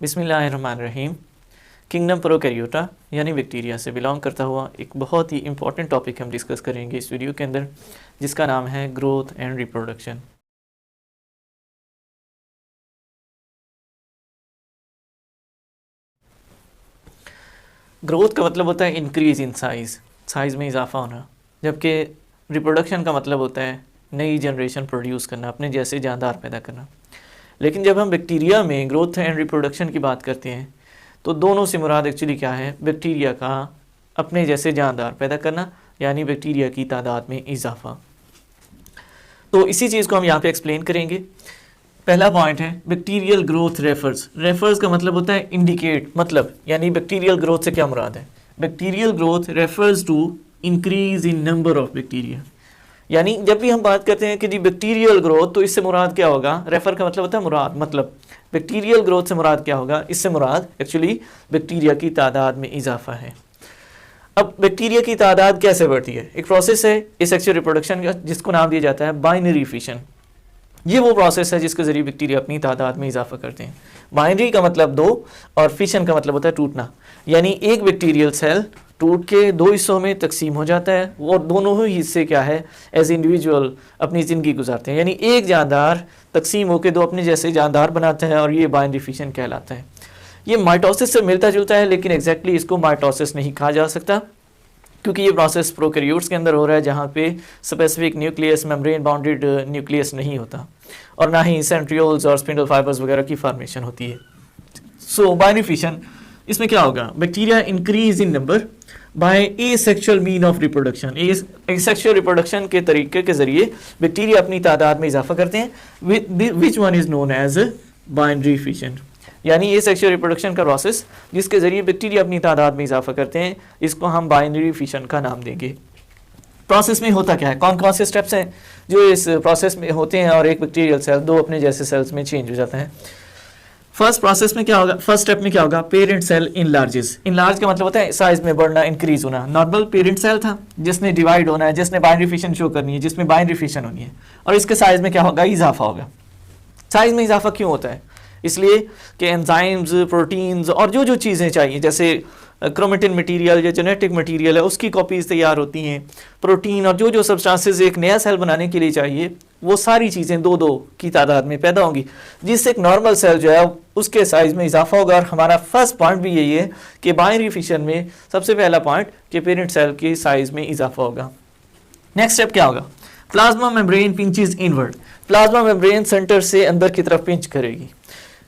बिस्मिल्लाहिर्रहमानिर्रहीम। किंगडम प्रोकैरियोटा यानी बैक्टीरिया से बिलोंग करता हुआ एक बहुत ही इंपॉर्टेंट टॉपिक हम डिस्कस करेंगे इस वीडियो के अंदर, जिसका नाम है ग्रोथ एंड रिप्रोडक्शन। ग्रोथ का मतलब होता है इंक्रीज इन साइज़ में इजाफा होना, जबकि रिप्रोडक्शन का मतलब होता है नई जनरेशन प्रोड्यूस करना, अपने जैसे जानदार पैदा करना। लेकिन जब हम बैक्टीरिया में ग्रोथ एंड रिप्रोडक्शन की बात करते हैं तो दोनों से मुराद एक्चुअली क्या है? बैक्टीरिया का अपने जैसे जानदार पैदा करना, यानी बैक्टीरिया की तादाद में इजाफा। तो इसी चीज़ को हम यहाँ पे एक्सप्लेन करेंगे। पहला पॉइंट है बैक्टीरियल ग्रोथ रेफर्स का मतलब होता है इंडिकेट, मतलब यानी बैक्टीरियल ग्रोथ से क्या मुराद है? Bacterial growth refers to increase in number of bacteria. यानी जब भी हम बात करते हैं कि जी बैक्टीरियल ग्रोथ, तो इससे मुराद क्या होगा? रेफर का मतलब होता है मुराद, मतलब बैक्टीरियल ग्रोथ से मुराद क्या होगा? इससे मुराद एक्चुअली बैक्टीरिया की तादाद में इजाफा है। अब बैक्टीरिया की तादाद कैसे बढ़ती है? एक प्रोसेस है एसेक्सुअल रिप्रोडक्शन का, जिसको नाम दिया जाता है बाइनरी फिशन। ये वो प्रोसेस है जिसके ज़रिए बैक्टीरिया अपनी तादाद में इजाफा करते हैं। बाइनरी का मतलब दो और फिशन का मतलब होता है टूटना, यानी एक बैक्टीरियल सेल टूट के दो हिस्सों में तकसीम हो जाता है और दोनों ही हिस्से क्या है? एज इंडिविजुअल अपनी ज़िंदगी गुजारते हैं, यानी एक जानदार तकसीम होकर दो अपने जैसे जानदार बनाते हैं, और ये बाइनरी फिशन कहलाता है। ये माइटोसिस से मिलता जुलता है, लेकिन एग्जैक्टली इसको माइटोसिस नहीं कहा जा सकता, क्योंकि ये प्रोसेस प्रोकैरियोट्स के अंदर हो रहा है, जहाँ पे specific nucleus membrane bounded nucleus नहीं होता, और ना ही सेंट्रियोल्स और स्पिंडल फाइबर्स वगैरह की फॉर्मेशन होती है। सो बाइनरी फिशन, इसमें क्या होगा? Bacteria increase in number by asexual mean of reproduction. Asexual reproduction के तरीके के जरिए बैक्टीरिया अपनी तादाद में इजाफा करते हैं, which one is known as binary fission. यानी एसेक्सुअल रिप्रोडक्शन का प्रोसेस जिसके जरिए बैक्टीरिया अपनी तादाद में इजाफा करते हैं, इसको हम बाइनरी फिशन का नाम देंगे। प्रोसेस में होता क्या है? कौन कौन से स्टेप्स हैं जो इस प्रोसेस में होते हैं और एक बैक्टीरियल सेल दो अपने जैसे सेल्स में चेंज हो जाता है? फर्स्ट प्रोसेस में क्या होगा? फर्स्ट स्टेप में क्या होगा? Parent cell इनलार्जेस। इनलार्ज का मतलब होता है साइज में बढ़ना, इंक्रीज होना। नॉर्मल पेरेंट सेल था जिसने डिवाइड होना है, जिसने बाइनरी फिशन शो करनी है, जिसमें बाइनरी फिशन होनी है, और इसके साइज में क्या होगा? इजाफा होगा। साइज में इजाफा क्यों होता है? इसलिए कि एंजाइम्स, प्रोटीन्स और जो जो चीज़ें चाहिए, जैसे क्रोमेटिन मटेरियल या जेनेटिक मटेरियल है, उसकी कॉपीज़ तैयार होती हैं। प्रोटीन और जो जो सब्सटेंसेस एक नया सेल बनाने के लिए चाहिए, वो सारी चीज़ें दो दो की तादाद में पैदा होंगी, जिससे एक नॉर्मल सेल जो है उसके साइज़ में इजाफा होगा। और हमारा फर्स्ट पॉइंट भी यही है कि बाइनरी फिशन में सबसे पहला पॉइंट कि पेरेंट सेल के साइज़ में इजाफा होगा। नेक्स्ट स्टेप क्या होगा? Plasma membrane pinches inward. Plasma membrane centre से अंदर की तरफ पिंच करेगी।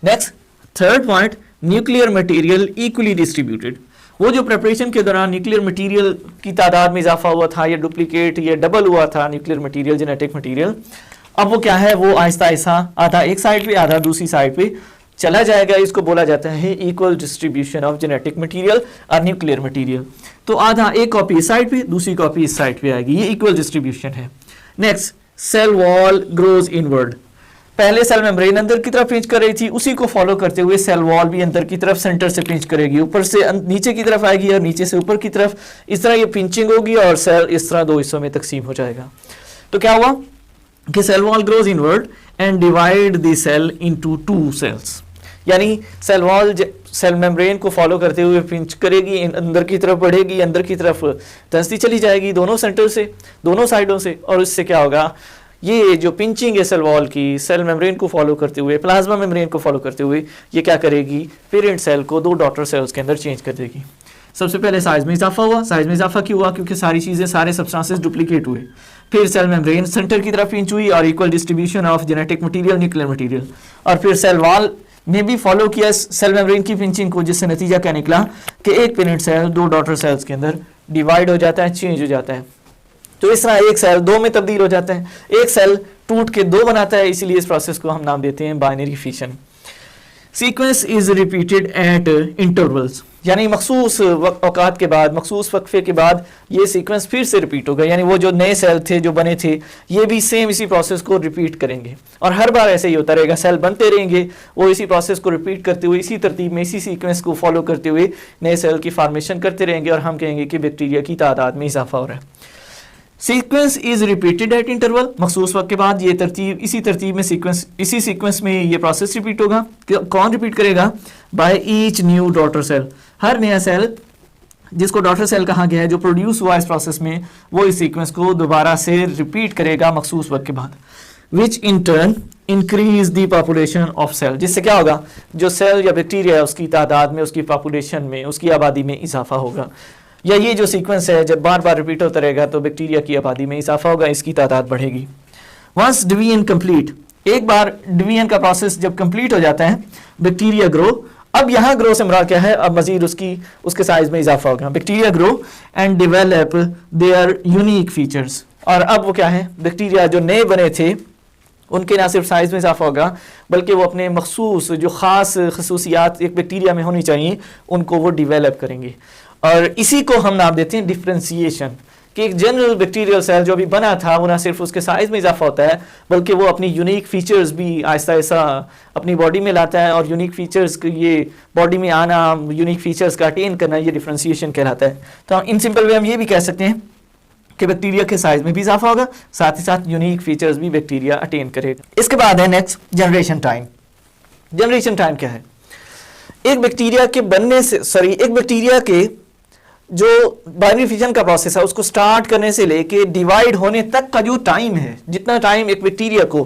Next third point, nuclear material equally distributed. वो जो प्रिपरेशन के दौरान न्यूक्लियर मटेरियल की तादाद में इजाफा हुआ था, या डुप्लीकेट या डबल हुआ था न्यूक्लियर मटेरियल, जेनेटिक मटेरियल, अब वो क्या है? वो आहिस्ता आहिस्ता आधा एक साइड पे आधा दूसरी साइड पे चला जाएगा। इसको बोला जाता है equal distribution of genetic material और न्यूक्लियर मटेरियल। तो आधा एक कॉपी इस साइड पे, दूसरी कॉपी इस साइड पे आएगी, ये इक्वल डिस्ट्रीब्यूशन है। Next, cell wall grows inward. पहले सेल मेम्ब्रेन अंदर की तरफ पिंच कर रही थी, उसी को फॉलो करते हुए सेल वॉल भी अंदर की तरफ सेंटर से पिंच करेगी, ऊपर से नीचे की तरफ आएगी और नीचे से ऊपर की तरफ। इस तरह ये पिंचिंग होगी और सेल इस तरह दो हिस्सों में तकसीम हो जाएगा। तो क्या हुआ कि cell wall grows inward and divide the cell into two cells. यानी सेल वॉल सेल मेम्ब्रेन को फॉलो करते हुए पिंच करेगी, अंदर की तरफ बढ़ेगी, अंदर की तरफ धंसती चली जाएगी दोनों सेंटर से, दोनों साइडों से। और इससे क्या होगा? ये जो पिंचिंग है सेल वॉल की, सेल मेम्ब्रेन को फॉलो करते हुए, प्लाज्मा मेम्ब्रेन को फॉलो करते हुए, ये क्या करेगी? पेरेंट सेल को दो डॉटर सेल्स के अंदर चेंज कर देगी। सबसे पहले साइज में इजाफा हुआ। साइज में इजाफा क्यों हुआ? क्योंकि सारी चीज़ें, सारे सब्सटेंसेस डुप्लीकेट हुए। फिर सेल मेम्ब्रेन सेंटर की तरफ पिंच हुई और equal distribution of genetic material, nuclear material. और फिर सेल वॉल ने भी फॉलो किया सेल मेम्ब्रेन की पिंचिंग को, जिससे नतीजा क्या निकला कि एक पेरेंट सेल दो डॉटर सेल्स के अंदर डिवाइड हो जाता है, चेंज हो जाता है। तो इस तरह एक सेल दो में तब्दील हो जाता है, एक सेल टूट के दो बनाता है, इसीलिए इस प्रोसेस को हम नाम देते हैं binary fission. Sequence is repeated eight intervals, यानी मखसूस औकात के बाद, मखसूस वक्फे के बाद ये सीक्वेंस फिर से रिपीट होगा। यानी वो जो नए सेल थे जो बने थे, ये भी सेम इसी प्रोसेस को रिपीट करेंगे, और हर बार ऐसे ही होता रहेगा। सेल बनते रहेंगे, वो इसी प्रोसेस को रिपीट करते हुए, इसी तरतीब में, इसी सीक्वेंस को फॉलो करते हुए नए सेल की फॉर्मेशन करते रहेंगे, और हम कहेंगे कि बैक्टीरिया की तादाद में इजाफा हो रहा है। Sequence is repeated eight interval, मखसूस वक्त के बाद ये तरतीब इसी तरतीब में इसी सीक्वेंस में ये प्रोसेस रिपीट होगा। कौन रिपीट करेगा? By each new daughter cell, हर नया सेल जिसको डॉटर सेल कहा गया है जो प्रोड्यूस हुआ इस प्रोसेस में, वो इस सीक्वेंस को दोबारा से रिपीट करेगा मखसूस वक्त के बाद, which in turn increase the population of cell, जिससे क्या होगा, जो सेल या बैक्टीरिया है उसकी तादाद में, उसकी पॉपुलेशन में, उसकी आबादी में इजाफा होगा। या ये जो सीक्वेंस है जब बार बार रिपीट होता रहेगा तो बैक्टीरिया की आबादी में इजाफा होगा, इसकी तादाद बढ़ेगी। वंस डिवीजन कंप्लीट, एक बार डिवीजन का प्रोसेस जब कंप्लीट हो जाता है, बैक्टीरिया ग्रो, अब यहाँ ग्रो से मुराद क्या है, अब मजीद उसके साइज में इजाफा होगा। Bacteria grow and develop their unique features, और अब वो क्या है, बैक्टीरिया जो नए बने थे उनके ना सिर्फ साइज में इजाफा होगा बल्कि वो अपने मखसूस जो ख़ास खसूसियात एक बैक्टीरिया में होनी चाहिए उनको वो डिवेलप करेंगे। और इसी को हम नाम देते हैं डिफ्रेंसिएशन, कि एक जनरल बैक्टीरियल सेल जो भी बना था वो ना सिर्फ उसके साइज में इजाफा होता है बल्कि वो अपनी यूनिक फीचर्स भी आहिस्ता आहिस्ता अपनी बॉडी में लाता है, और यूनिक फीचर्स ये बॉडी में आना, यूनिक फीचर्स का अटेन करना, ये डिफ्रेंसिएशन कहलाता है। तो इन सिंपल वे हम ये भी कह सकते हैं कि बैक्टीरिया के साइज में भी इजाफा होगा, साथ ही साथ यूनिक फीचर्स भी बैक्टीरिया अटेन करेगा। इसके बाद है next generation time. Generation time क्या है? एक बैक्टीरिया के बनने से एक बैक्टीरिया के जो बाइनरी फिजन का प्रोसेस है उसको स्टार्ट करने से लेके डिवाइड होने तक का जो टाइम है, जितना टाइम एक बैक्टीरिया को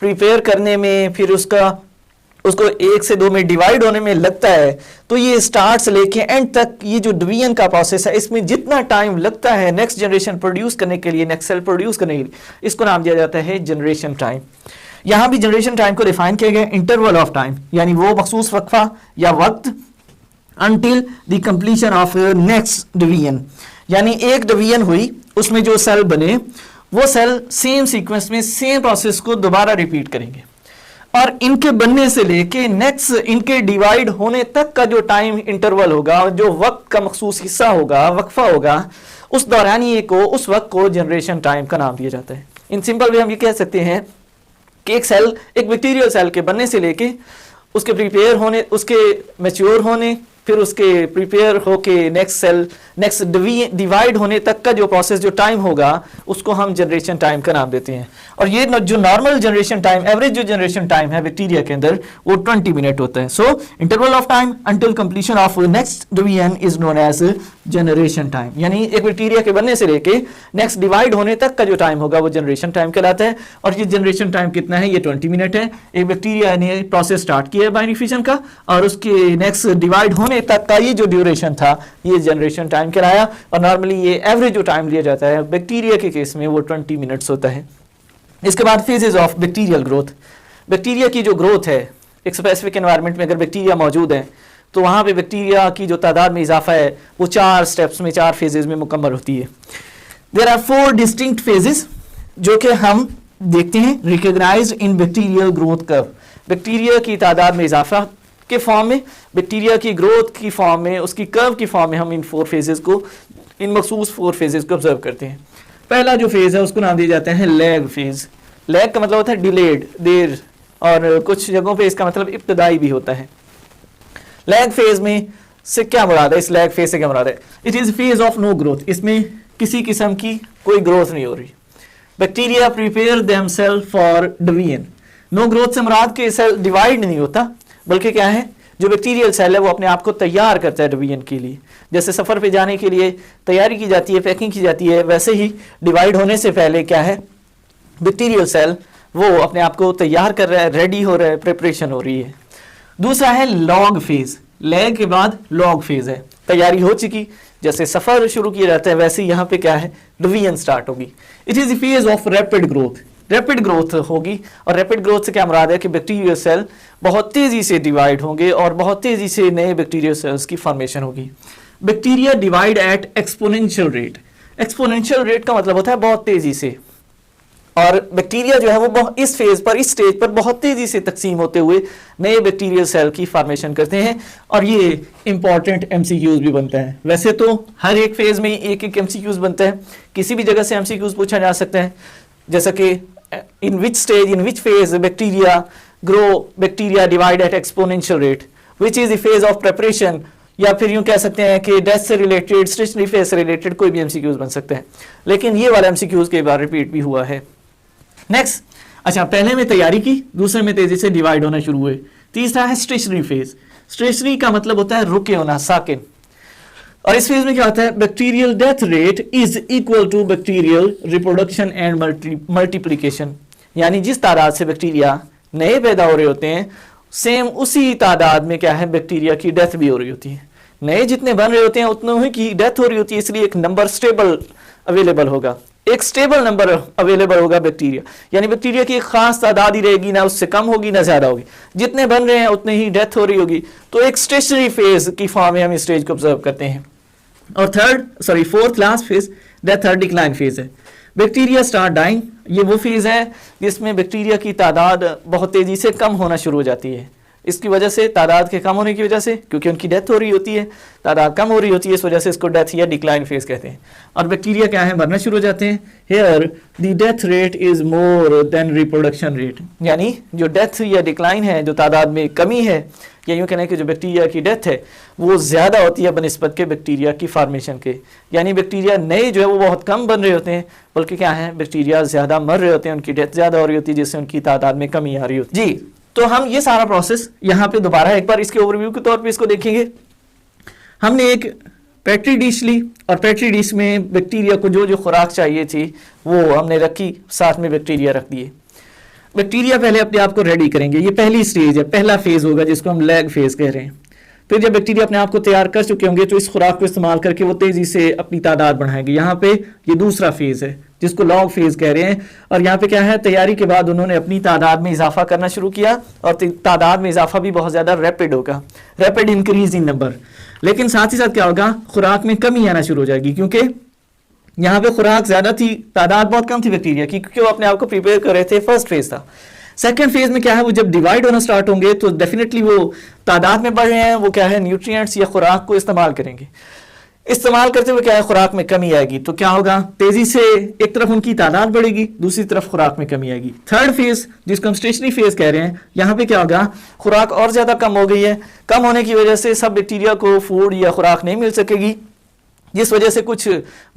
प्रिपेयर करने में, फिर उसको 1 से 2 में डिवाइड होने में लगता है, तो ये स्टार्ट से लेके एंड तक ये जो डिवीजन का प्रोसेस है इसमें जितना टाइम लगता है नेक्स्ट जनरेशन प्रोड्यूस करने के लिए, नेक्स्ट सेल प्रोड्यूस करने के लिए, इसको नाम दिया जाता है जनरेशन टाइम। यहाँ भी जनरेशन टाइम को डिफाइन किया गया इंटरवल ऑफ टाइम, यानी वो मखसूस वक्फा या वक्त until the completion of next division, यानी एक डिवीजन हुई उसमें जो सेल बने वो सेल सेम सीक्वेंस में सेम प्रोसेस को दोबारा रिपीट करेंगे, और इनके बनने से लेके नेक्स्ट इनके डिवाइड होने तक का जो टाइम इंटरवल होगा, जो वक्त का मखसूस हिस्सा होगा, वक्फा होगा, उस दौरानिए को, उस वक्त को जनरेशन टाइम का नाम दिया जाता है। इन सिंपल वे हम ये कह सकते हैं कि एक सेल, एक बैक्टीरियल सेल के बनने से लेके उसके प्रिपेयर होने, उसके मैच्योर होने, फिर उसके प्रिपेयर होके नेक्स्ट डिवाइड होने तक का जो प्रोसेस, जो टाइम होगा, उसको हम जनरेशन टाइम का नाम देते हैं। और ये जो नॉर्मल जनरेशन टाइम, एवरेज जो जनरेशन टाइम है बैक्टीरिया के अंदर, वो 20 मिनट होता है। So interval of time until completion of next division is known as generation time, यानी एक बैक्टीरिया के बनने से लेके नेक्स्ट डिवाइड होने तक का जो टाइम होगा वो जनरेशन टाइम कहलाता है। और ये जनरेशन टाइम कितना है? ये 20 मिनट है। एक बैक्टीरिया ने प्रोसेस स्टार्ट किया है बाइनरी फिजन का, और उसके नेक्स्ट डिवाइड होने तक का ये जो ड्यूरेशन था ये जनरेशन टाइम कहलाया। और नॉर्मली ये एवरेज जो टाइम लिया जाता है बैक्टीरिया के केस में वो 20 मिनट्स होता है। इसके बाद phases of bacterial growth. Bacteria की जो ग्रोथ है, एक स्पेसिफिक एनवायरनमेंट में अगर बैक्टीरिया मौजूद है तो वहाँ पे बैक्टीरिया की जो तादाद में इजाफा है वो 4 स्टेप्स में, 4 फेजेस में मुकम्मल होती है। देयर आर 4 डिस्टिंक्ट फेजेस जो कि हम देखते हैं recognised in bacterial growth curve. Bacteria की तादाद में इजाफा के फॉर्म में, बैक्टीरिया की ग्रोथ की फॉर्म में, उसकी कर्व की फॉर्म में हम इन 4 फेजेस को, इन मखसूस 4 फेजेस को ऑब्जर्व करते हैं। पहला जो फेज है उसको नाम दिया जाता है लैग फेज। लैग का मतलब होता है डिलेड, देर, और कुछ जगहों पे इसका मतलब इब्तदाई भी होता है। लैग फेज में से क्या मुराद है? इस लैग फेज से क्या मुराद है? It is phase of no growth, इसमें किसी किस्म की कोई ग्रोथ नहीं हो रही। Bacteria prepare themselves for division. No growth से मुराद के सेल डिवाइड नहीं होता, बल्कि क्या है, जो बैक्टीरियल सेल है वो अपने आप को तैयार करता है डिवीजन के लिए। जैसे सफ़र पे जाने के लिए तैयारी की जाती है, पैकिंग की जाती है, वैसे ही डिवाइड होने से पहले क्या है, बैक्टीरियल सेल वो अपने आप को तैयार कर रहा है, रेडी हो रहा है, प्रिपरेशन हो रही है। दूसरा है लॉग फेज। लैग के बाद लॉग फेज है, तैयारी हो चुकी, जैसे सफ़र शुरू किया जाता है वैसे यहाँ पे क्या है, डिवीजन स्टार्ट होगी। It is the phase of rapid growth. Rapid growth होगी, और रैपिड ग्रोथ से क्या मुराद है कि बैक्टीरियल सेल बहुत तेज़ी से डिवाइड होंगे और बहुत तेज़ी से नए बैक्टीरियल सेल्स की फॉर्मेशन होगी। Bacteria divide at exponential rate. Exponential rate का मतलब होता है बहुत तेज़ी से, और बैक्टीरिया जो है वो इस फेज पर, इस स्टेज पर बहुत तेज़ी से तकसीम होते हुए नए बैक्टीरियल सेल की फॉर्मेशन करते हैं। और ये इंपॉर्टेंट MCQs भी बनता है। वैसे तो हर एक फेज में एक एक MCQs बनता है, किसी भी जगह से MCQs पूछा जा सकता है, जैसा कि in which stage, in which phase bacteria grow, bacteria divide at exponential rate, which is the phase of preparation या फिर यूं कह सकते हैं कि डेथ से रिलेटेड, स्टेशनरी फेज से रिलेटेड कोई भी एमसीक्यूज बन सकते हैं, लेकिन ये वाला एमसीक्यूज कई बार रिपीट भी हुआ है। नेक्स्ट, अच्छा पहले में तैयारी की, दूसरे में तेजी से डिवाइड होना शुरू हुए। तीसरा है स्टेशनरी फेज। स्टेशनरी का मतलब होता है रुके होना, साकिन। और इस फेज में क्या होता है, bacterial death rate is equal to bacterial reproduction and multiplication, यानी जिस तादाद से बैक्टीरिया नए पैदा हो रहे होते हैं सेम उसी तादाद में क्या है बैक्टीरिया की डेथ भी हो रही होती है। नए जितने बन रहे होते हैं उतने ही की डेथ हो रही होती है, इसलिए एक नंबर स्टेबल अवेलेबल होगा, एक स्टेबल नंबर अवेलेबल होगा बैक्टीरिया, यानी बैक्टीरिया की एक खास तादाद ही रहेगी, ना उससे कम होगी ना ज्यादा होगी, जितने बन रहे हैं उतने ही डेथ हो रही होगी। तो एक स्टेशनरी फेज की फॉर्म में हम इस स्टेज को ऑब्जर्व करते हैं। और फोर्थ लास्ट फेज डेथ और डिक्लाइन फेज है। बैक्टीरिया स्टार्ट डाइंग, ये वो फेज है जिसमें बैक्टीरिया की तादाद बहुत तेजी से कम होना शुरू हो जाती है। इसकी वजह से, तादाद के कम होने की वजह से, क्योंकि उनकी डेथ हो रही होती है, तादाद कम हो रही होती है, इस वजह से इसको डेथ या डिक्लाइन फेज कहते हैं। और बैक्टीरिया क्या है, मरना शुरू हो जाते हैं। Here the death rate is more than reproduction rate, यानी जो डेथ या डिक्लाइन है, जो तादाद में कमी है, या यूँ कहने कि जो बैक्टीरिया की डेथ है वो ज़्यादा होती है बनिस्बत के बैक्टीरिया की फार्मेशन के, यानी बैक्टीरिया नए जो है वो बहुत कम बन रहे होते हैं, बल्कि क्या है बैक्टीरिया ज़्यादा मर रहे होते हैं, उनकी डेथ ज़्यादा हो रही होती है, जिससे उनकी तादाद में कमी आ रही होती है। जी, तो हम ये सारा प्रोसेस यहाँ पे दोबारा एक बार इसके ओवरव्यू के तौर पे इसको देखेंगे। हमने एक पेट्री डिश ली और पेट्री डिश में बैक्टीरिया को जो जो खुराक चाहिए थी वो हमने रखी, साथ में बैक्टीरिया रख दिए। बैक्टीरिया पहले अपने आप को रेडी करेंगे, ये पहली स्टेज है, पहला फेज होगा जिसको हम लैग फेज कह रहे हैं। फिर जब बैक्टीरिया अपने आप को तैयार कर चुके होंगे तो इस खुराक को इस्तेमाल करके वो तेजी से अपनी तादाद बढ़ाएंगे। यहाँ पे ये दूसरा फेज है जिसको लॉग फेज कह रहे हैं। और यहाँ पे क्या है, तैयारी के बाद उन्होंने अपनी तादाद में इजाफा करना शुरू किया, और तादाद में इजाफा भी बहुत ज्यादा रैपिड होगा, रैपिड इंक्रीज इन नंबर। लेकिन साथ ही साथ क्या होगा, खुराक में कमी आना शुरू हो जाएगी, क्योंकि यहाँ पे खुराक ज्यादा थी, तादाद बहुत कम थी बैक्टीरिया की, क्योंकि वो अपने आप को प्रिपेयर कर रहे थे। फर्स्ट फेज था। सेकंड फेज में क्या है, वो जब डिवाइड होना स्टार्ट होंगे तो डेफिनेटली वो तादाद में बढ़ रहे हैं, वो क्या है न्यूट्रिएंट्स या खुराक को इस्तेमाल करेंगे। इस्तेमाल करते हुए क्या है खुराक में कमी आएगी, तो क्या होगा, तेजी से एक तरफ उनकी तादाद बढ़ेगी, दूसरी तरफ खुराक में कमी आएगी। थर्ड फेज जिसको हम स्टेशनरी फेज कह रहे हैं, यहाँ पे क्या होगा, खुराक और ज्यादा कम हो गई है, कम होने की वजह से सब बैक्टीरिया को फूड या खुराक नहीं मिल सकेगी, जिस वजह से कुछ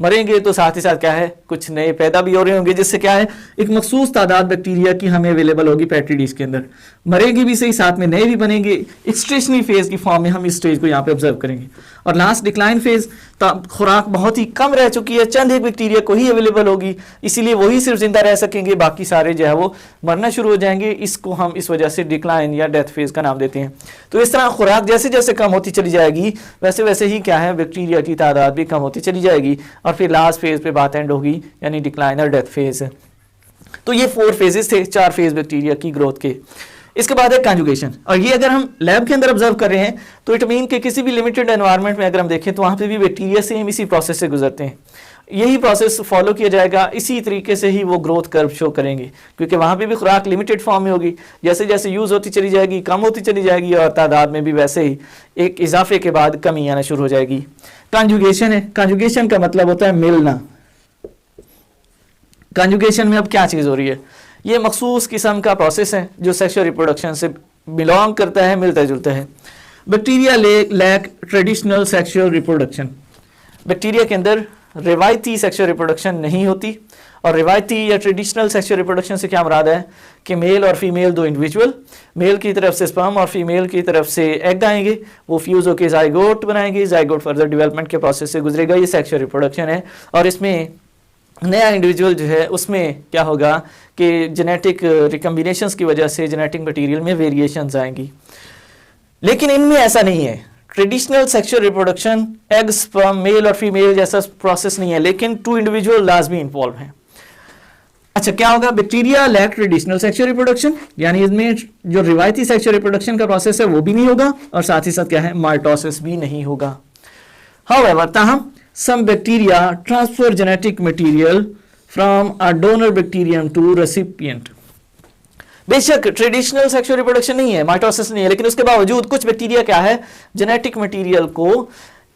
मरेंगे, तो साथ ही साथ क्या है कुछ नए पैदा भी हो रहे होंगे, जिससे क्या है एक मखसूस तादाद बैक्टीरिया की हमें अवेलेबल होगी पेट्री डिश के अंदर। मरेंगे भी सही, साथ में नए भी बनेंगे। एक स्टेशनरी फेज की फॉर्म में हम इस स्टेज को यहाँ पे ऑब्जर्व करेंगे। और लास्ट डिक्लाइन फेज, खुराक बहुत ही कम रह चुकी है, चंद एक बैक्टीरिया को ही अवेलेबल होगी, इसीलिए वही सिर्फ जिंदा रह सकेंगे, बाकी सारे जो है वो मरना शुरू हो जाएंगे। इसको हम इस वजह से डिक्लाइन या डेथ फेज का नाम देते हैं। तो इस तरह खुराक जैसे जैसे कम होती चली जाएगी, वैसे वैसे ही क्या है बैक्टीरिया की तादाद भी कम होती चली जाएगी, और फिर लास्ट फेज पे बात एंड होगी, यानी डिक्लाइन और डेथ फेज। तो ये 4 फेजेस थे, 4 फेज बैक्टीरिया की ग्रोथ के। इसके बाद है कंजुगेशन, और ये अगर हम लैब के अंदर ऑब्जर्व कर रहे हैं तो इट मीन कि किसी भी लिमिटेड एनवायरनमेंट में अगर हम देखें तो वहाँ पे भी बैक्टीरिया सेम इसी प्रोसेस से गुजरते हैं, यही प्रोसेस फॉलो किया जाएगा, इसी तरीके से ही वो ग्रोथ कर्व शो करेंगे, क्योंकि वहाँ पे भी खुराक लिमिटेड फॉर्म में होगी, जैसे जैसे यूज़ होती चली जाएगी कम होती चली जाएगी, और तादाद में भी वैसे ही एक इजाफे के बाद कमी आना शुरू हो जाएगी। कंजुगेशन है, कंजुगेशन का मतलब होता है मिलना। कंजुगेशन में अब क्या चीज़ हो रही है, ये मखसूस किस्म का प्रोसेस है जो सेक्सुअल रिप्रोडक्शन से बिलोंग करता है, मिलता जुलता है। Bacteria lack traditional sexual reproduction, bacteria के अंदर रिवायती सेक्सुअल रिप्रोडक्शन नहीं होती। और रिवायती या ट्रेडिशनल सेक्सुअल रिप्रोडक्शन से क्या मुराद है कि मेल और फीमेल दो इंडिविजुअल, मेल की तरफ से स्पर्म और फीमेल की तरफ से एग आएंगे, वो फ्यूज होकर जाइगोट बनाएंगे, जाइगोट फर्दर डेवलपमेंट के प्रोसेस से गुजरेगा, ये सेक्सुअल रिप्रोडक्शन है। और इसमें नया इंडिविजुअल जो है उसमें क्या होगा कि जेनेटिक रिकम्बिनेशंस की वजह से जेनेटिक मटेरियल में वेरिएशंस आएंगी। लेकिन इनमें ऐसा नहीं है, traditional sexual reproduction egg sperm male और फीमेल जैसा प्रोसेस नहीं है, लेकिन 2 इंडिविजुअल लाजमी इन्वॉल्व हैं। अच्छा, क्या होगा, bacteria lack traditional sexual reproduction, यानी इसमें जो रिवायती सेक्सुअल रिप्रोडक्शन का प्रोसेस है वो भी नहीं होगा, और साथ ही साथ क्या है माइटोसिस भी नहीं होगा। हाउएवर, ताहम some bacteria transfer genetic material from a donor bacterium to recipient। बेशक ट्रेडिशनल सेक्सुअल रिप्रोडक्शन नहीं है, माइटोसिस नहीं है, लेकिन उसके बावजूद कुछ बैक्टीरिया क्या है जेनेटिक मटेरियल को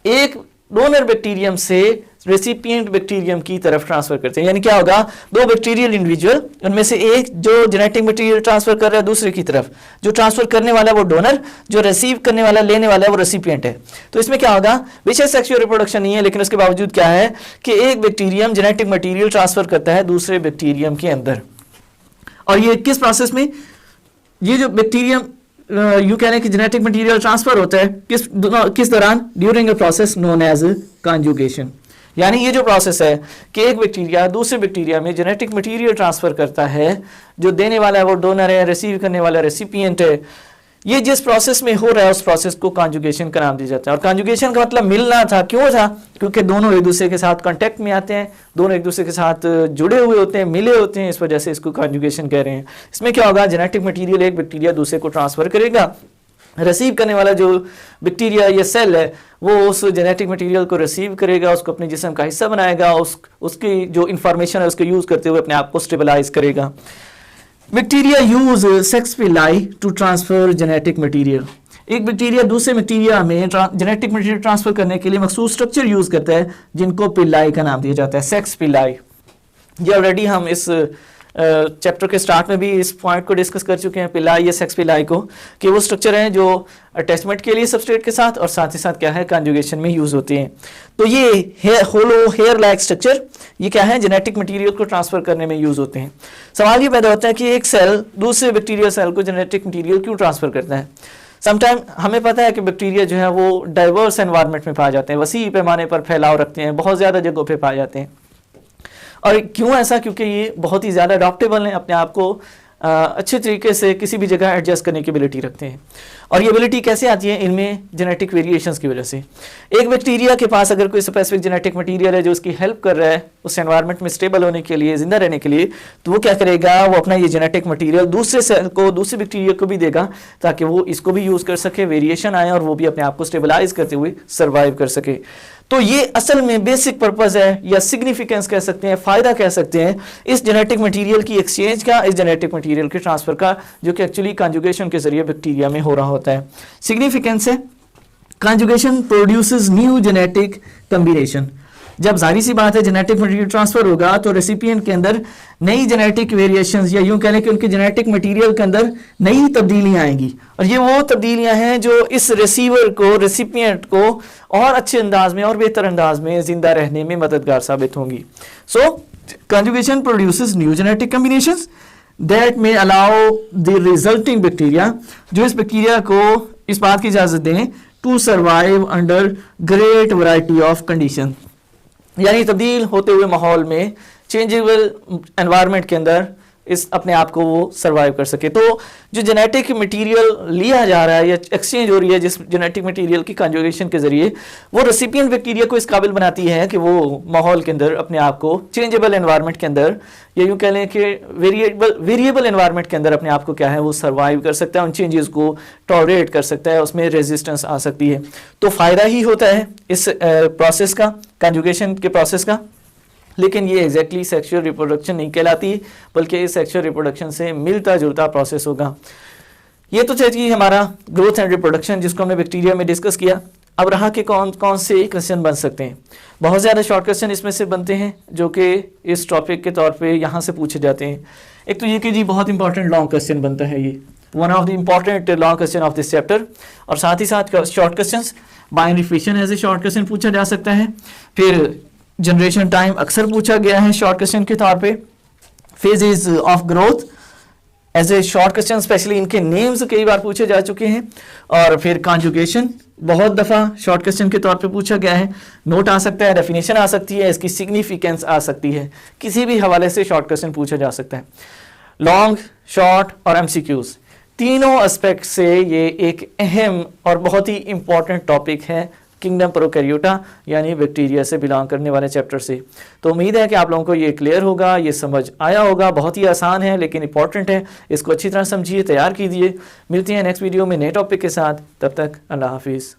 एक डोनर बैक्टीरियम से रेसिपिएंट बैक्टीरियम की तरफ ट्रांसफर करते हैं। यानी क्या होगा, दो बैक्टीरियल इंडिविजुअल, उनमें से एक जो जेनेटिक मटेरियल ट्रांसफर कर रहा है दूसरे की तरफ, जो ट्रांसफर करने वाला है वो डोनर, जो रिसीव करने वाला लेने वाला है वो रेसिपिएंट है। तो इसमें क्या होगा, विशेष सेक्सुअल रिप्रोडक्शन नहीं है, लेकिन उसके बावजूद क्या है कि एक बैक्टीरियम जेनेटिक मटेरियल ट्रांसफर करता है दूसरे बैक्टीरियम के अंदर। और ये किस प्रोसेस में, ये जो बैक्टीरियम यू कह रहे हैं कि जेनेटिक मटेरियल ट्रांसफर होता है किस दौरान, during a process known as conjugation. यानी ये जो प्रोसेस है कि एक बैक्टीरिया दूसरे बैक्टीरिया में जेनेटिक मटेरियल ट्रांसफर करता है, जो देने वाला है वो डोनर है, रिसीव करने वाला रेसिपिएंट है, ये जिस प्रोसेस में हो रहा है उस प्रोसेस को कॉन्जुगेशन का नाम दिया जाता है। और कॉन्जुगेशन का मतलब मिलना था, क्यों था, क्योंकि दोनों एक दूसरे के साथ कांटेक्ट में आते हैं, दोनों एक दूसरे के साथ जुड़े हुए होते हैं, मिले होते हैं, इस वजह से इसको कॉन्जुगेशन कह रहे हैं। इसमें क्या होगा, जेनेटिक मटेरियल एक बैक्टीरिया दूसरे को ट्रांसफर करेगा, रिसीव करने वाला जो बैक्टीरिया या सेल है वो उस जेनेटिक मटेरियल को रिसीव करेगा, उसको अपने जिस्म का हिस्सा बनाएगा, उसकी जो इंफॉर्मेशन है उसको यूज़ करते हुए अपने आप को स्टेबलाइज करेगा। Bacteria use sex pili to transfer genetic material. एक बैक्टीरिया दूसरे बैक्टीरिया में जेनेटिक मटेरियल ट्रांसफर करने के लिए मखसूस स्ट्रक्चर यूज करता है जिनको पिलाई का नाम दिया जाता है, सेक्स पिलाई। ये ऑलरेडी हम इस चैप्टर के स्टार्ट में भी इस पॉइंट को डिस्कस कर चुके हैं, पिलाई या सेक्स पिलाई को, कि वो स्ट्रक्चर हैं जो अटैचमेंट के लिए सबस्ट्रेट के साथ और साथ ही साथ क्या है कॉन्जुगेशन में यूज होते हैं। तो ये होलो हेयर लाइक स्ट्रक्चर ये क्या है, जेनेटिक मटेरियल को ट्रांसफर करने में यूज होते हैं। सवाल ये पैदा होता है कि एक सेल दूसरे बैक्टीरियल सेल को जेनेटिक मटेरियल क्यों ट्रांसफर करता है। समटाइम हमें पता है कि बैक्टीरिया जो है वो डाइवर्स एनवायरनमेंट में पाए जाते हैं, वसी पैमाने पर फैलाव रखते हैं, बहुत ज़्यादा जगहों पे पाए जाते हैं। और क्यों ऐसा, क्योंकि ये बहुत ही ज़्यादा अडॉप्टेबल हैं, अपने आप को अच्छे तरीके से किसी भी जगह एडजस्ट करने की एबिलिटी रखते हैं। और ये एबिलिटी कैसे आती है, इनमें जेनेटिक वेरिएशंस की वजह से। एक बैक्टीरिया के पास अगर कोई स्पेसिफिक जेनेटिक मटेरियल है जो उसकी हेल्प कर रहा है उस एनवायरनमेंट में स्टेबल होने के लिए, जिंदा रहने के लिए, तो वो क्या करेगा, वो अपना ये जेनेटिक मटेरियल दूसरे सेल को, दूसरे बैक्टीरिया को भी देगा ताकि वो इसको भी यूज़ कर सके, वेरिएशन आए और वो भी अपने आप को स्टेबलाइज करते हुए सर्वाइव कर सके। तो ये असल में बेसिक पर्पस है या सिग्निफिकेंस कह सकते हैं, फ़ायदा कह सकते हैं इस जेनेटिक मटेरियल की एक्सचेंज का, इस जेनेटिक मटेरियल के ट्रांसफ़र का, जो कि एक्चुअली कॉन्जुगेशन के जरिए बैक्टीरिया में हो रहा होता है। सिग्निफिकेंस है, conjugation produces new genetic combination. जब जाहिर सी बात है जेनेटिक मटेरियल ट्रांसफर होगा तो रेसिपिएंट के अंदर नई जेनेटिक वेरिएशंस या यूं कह लें कि उनके जेनेटिक मटेरियल के अंदर नई तब्दीलियां आएंगी। और ये वो तब्दीलियां हैं जो इस रिसीवर को, रेसिपिएंट को और अच्छे अंदाज में और बेहतर अंदाज में जिंदा रहने में मददगार साबित होंगी। So conjugation produces new genetic combinations that may allow the resulting bacteria, जो इस बैक्टीरिया को इस बात की इजाजत दें to survive under great variety of condition, यानी तब्दील होते हुए माहौल में, चेंजेबल एनवायरनमेंट के अंदर इस अपने आप को वो सर्वाइव कर सके। तो जो जेनेटिक मटेरियल लिया जा रहा है या एक्सचेंज हो रही है जिस जेनेटिक मटेरियल की कॉन्जुगेशन के जरिए, वो रेसिपिएंट बैक्टीरिया को इस काबिल बनाती है कि वो माहौल के अंदर अपने आप को चेंजेबल एनवायरनमेंट के अंदर या यूँ कह लें कि वेरिएबल एनवायरनमेंट के अंदर अपने आप को क्या है वो सर्वाइव कर सकता है, उन चेंजेस को टॉलरेट कर सकता है, उसमें रेजिस्टेंस आ सकती है। तो फ़ायदा ही होता है इस प्रोसेस का, कॉन्जुगेशन के प्रोसेस का। लेकिन ये एग्जैक्टली सेक्सुअल रिप्रोडक्शन नहीं कहलाती, बल्कि इस सेक्सुअल रिप्रोडक्शन से मिलता जुलता प्रोसेस होगा। ये तो चाहिए हमारा ग्रोथ एंड रिप्रोडक्शन जिसको हमने बैक्टीरिया में डिस्कस किया। अब रहा कि कौन कौन से क्वेश्चन बन सकते हैं। बहुत ज़्यादा शॉर्ट क्वेश्चन इसमें से बनते हैं जो कि इस टॉपिक के तौर पे यहाँ से पूछे जाते हैं। एक तो ये कि जी बहुत इंपॉर्टेंट लॉन्ग क्वेश्चन बनता है, ये one of the important long question of this chapter. और साथ ही साथ short question, binary fission as a short question पूछा जा सकता है। फिर जनरेशन टाइम अक्सर पूछा गया है शॉर्ट क्वेश्चन के तौर पे। Phases of growth as a short question, specially इनके नेम्स कई बार पूछे जा चुके हैं। और फिर कॉन्जुगेशन बहुत दफ़ा शॉर्ट क्वेश्चन के तौर पे पूछा गया है। नोट आ सकता है, डेफिनेशन आ सकती है, इसकी सिग्निफिकेंस आ सकती है, किसी भी हवाले से शॉर्ट क्वेश्चन पूछा जा सकता है। लॉन्ग, शॉर्ट और एमसीक्यूज, तीनों एस्पेक्ट से ये एक अहम और बहुत ही इंपॉर्टेंट टॉपिक है किंगडम प्रोकैरियोटा यानी बैक्टीरिया से बिलोंग करने वाले चैप्टर से। तो उम्मीद है कि आप लोगों को ये क्लियर होगा, ये समझ आया होगा। बहुत ही आसान है लेकिन इंपॉर्टेंट है, इसको अच्छी तरह समझिए, तैयार कीजिए। मिलते हैं नेक्स्ट वीडियो में नए टॉपिक के साथ, तब तक अल्लाह हाफिज़।